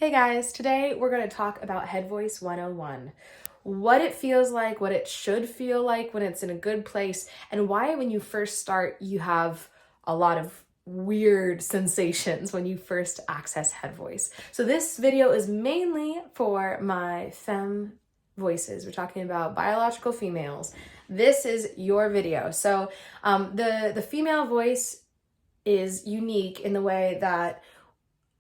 Hey guys, today we're going to talk about Head Voice 101. What it feels like, what it should feel like when it's in a good place, and why when you first start you have a lot of weird sensations when you first access Head Voice. So this video is mainly for my femme voices. We're talking about biological females. This is your video. So the female voice is unique in the way that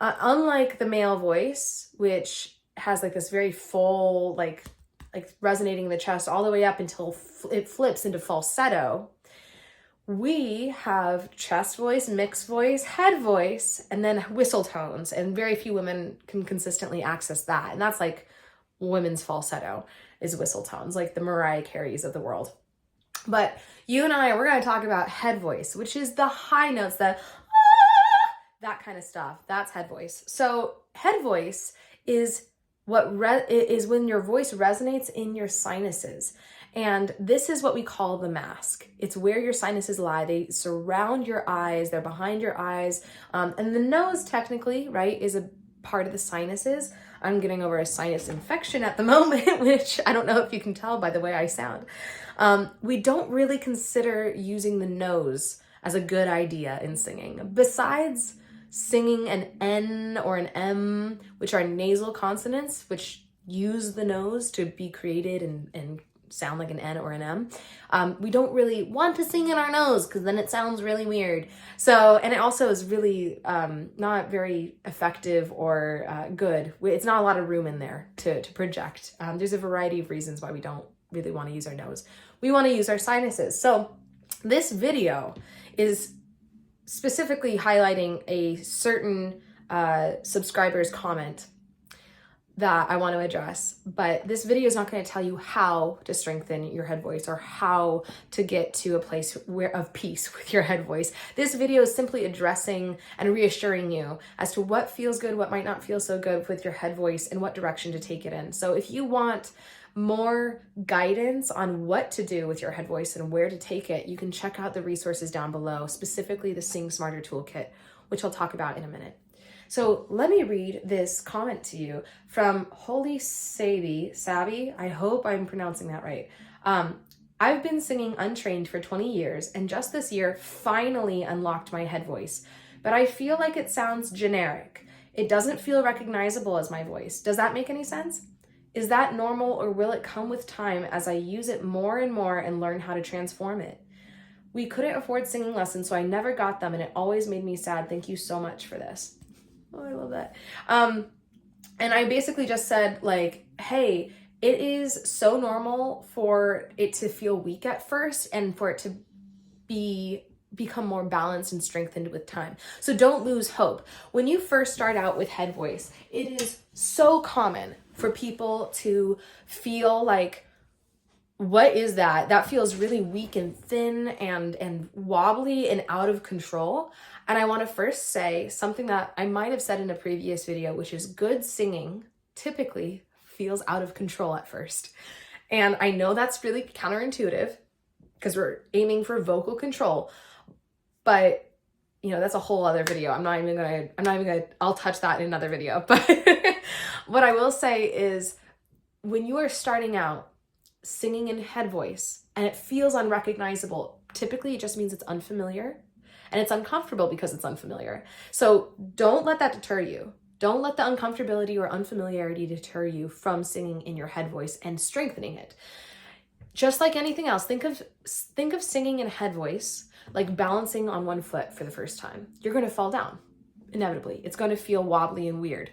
unlike the male voice, which has like this very full, like resonating in the chest all the way up until it flips into falsetto, we have chest voice, mixed voice, head voice, and then whistle tones. And very few women can consistently access that. And that's like women's falsetto is whistle tones, like the Mariah Careys of the world. But you and I, we're going to talk about head voice, which is the high notes, that kind of stuff. That's head voice. So head voice is is when your voice resonates in your sinuses. And this is what we call the mask. It's where your sinuses lie. They surround your eyes. They're behind your eyes. And the nose technically, right, is a part of the sinuses. I'm getting over a sinus infection at the moment, which I don't know if you can tell by the way I sound. We don't really consider using the nose as a good idea in singing. Besides singing an N or an M, which are nasal consonants, which use the nose to be created and sound like an N or an M. We don't really want to sing in our nose because then it sounds really weird. So, and it also is really not very effective or good. It's not a lot of room in there to project. There's a variety of reasons why we don't really want to use our nose. We want to use our sinuses. So this video is specifically highlighting a certain subscriber's comment that I want to address, but this video is not going to tell you how to strengthen your head voice or how to get to a place of peace with your head voice. This video is simply addressing and reassuring you as to what feels good, what might not feel so good with your head voice, and what direction to take it in. So if you want more guidance on what to do with your head voice and where to take it, you can check out the resources down below, specifically the Sing Smarter Toolkit, which I'll talk about in a minute. So let me read this comment to you from Holy Savvy. I hope I'm pronouncing that right. I've been singing untrained for 20 years and just this year finally unlocked my head voice, but I feel like it sounds generic. It doesn't feel recognizable as my voice. Does that make any sense? Is that normal, or will it come with time as I use it more and more and learn how to transform it? We couldn't afford singing lessons, so I never got them, and it always made me sad. Thank you so much for this. Oh, I love that. And I basically just said, like, hey, it is so normal for it to feel weak at first and for it to become more balanced and strengthened with time. So don't lose hope. When you first start out with head voice, it is so common for people to feel like, what is that? That feels really weak and thin and wobbly and out of control. And I want to first say something that I might have said in a previous video, which is good singing typically feels out of control at first. And I know that's really counterintuitive because we're aiming for vocal control, but you know, that's a whole other video. I'll touch that in another video. But what I will say is when you are starting out singing in head voice and it feels unrecognizable, typically it just means it's unfamiliar and it's uncomfortable because it's unfamiliar. So don't let that deter you. Don't let the uncomfortability or unfamiliarity deter you from singing in your head voice and strengthening it. Just like anything else, think of singing in head voice like balancing on one foot for the first time. You're going to fall down, inevitably. It's going to feel wobbly and weird.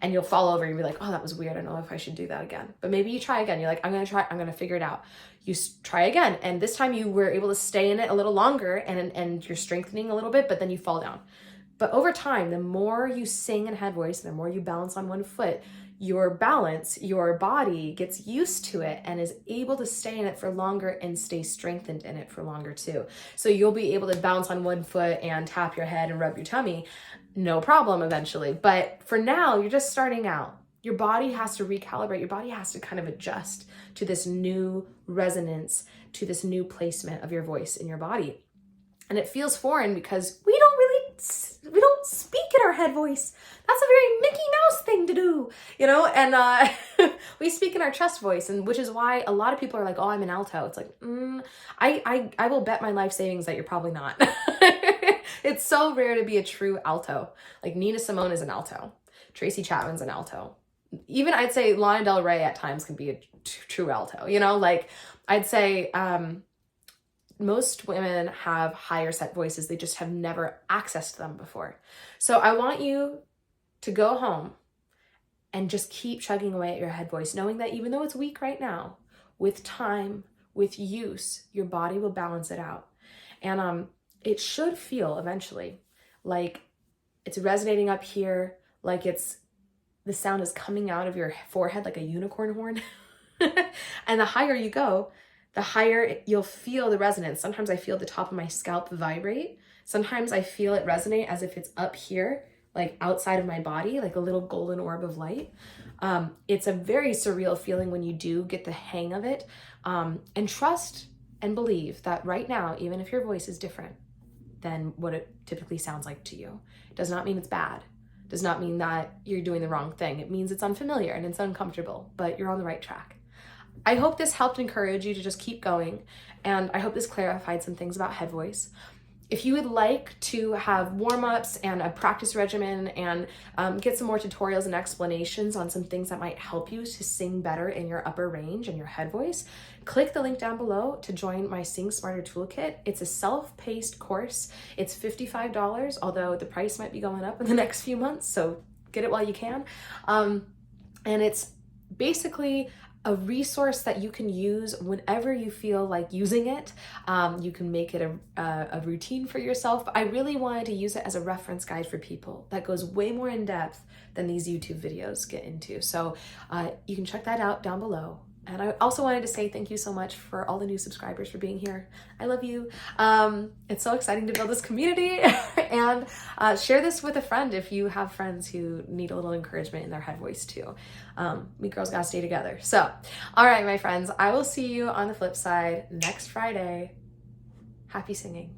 And you'll fall over and you'll be like, oh, that was weird. I don't know if I should do that again. But maybe you try again. You're like, I'm going to figure it out. You try again. And this time you were able to stay in it a little longer and you're strengthening a little bit, but then you fall down. But over time, the more you sing in head voice, the more you balance on one foot, your body gets used to it and is able to stay in it for longer and stay strengthened in it for longer too. So you'll be able to bounce on one foot and tap your head and rub your tummy, no problem eventually. But for now, you're just starting out. Your body has to recalibrate. Your body has to kind of adjust to this new resonance, to this new placement of your voice in your body. And it feels foreign because we don't speak in our head voice. That's a very Mickey Mouse thing to do. you know, and we speak in our chest voice, and which is why a lot of people are like, oh, I'm an alto. It's like, I will bet my life savings that you're probably not. It's so rare to be a true alto. Like Nina Simone is an alto. Tracy Chapman's an alto. Even I'd say Lana Del Rey at times can be a true alto, you know, like I'd say most women have higher set voices. They just have never accessed them before. So I want you to go home and just keep chugging away at your head voice, knowing that even though it's weak right now, with time, with use, your body will balance it out. And it should feel eventually like it's resonating up here, like the sound is coming out of your forehead like a unicorn horn. And the higher you go, the higher you'll feel the resonance. Sometimes I feel the top of my scalp vibrate. Sometimes I feel it resonate as if it's up here, like outside of my body, like a little golden orb of light. It's a very surreal feeling when you do get the hang of it. And trust and believe that right now, even if your voice is different than what it typically sounds like to you, it does not mean it's bad. It does not mean that you're doing the wrong thing. It means it's unfamiliar and it's uncomfortable, but you're on the right track. I hope this helped encourage you to just keep going, and I hope this clarified some things about head voice. If you would like to have warm-ups and a practice regimen and get some more tutorials and explanations on some things that might help you to sing better in your upper range and your head voice, click the link down below to join my Sing Smarter Toolkit. It's a self-paced course. It's $55, although the price might be going up in the next few months, so get it while you can. And it's basically a resource that you can use whenever you feel like using it. You can make it a routine for yourself. But I really wanted to use it as a reference guide for people that goes way more in depth than these YouTube videos get into. So you can check that out down below. And I also wanted to say thank you so much for all the new subscribers for being here. I love you. It's so exciting to build this community. And share this with a friend if you have friends who need a little encouragement in their head voice too. We girls gotta stay together. So, all right, my friends, I will see you on the flip side next Friday. Happy singing.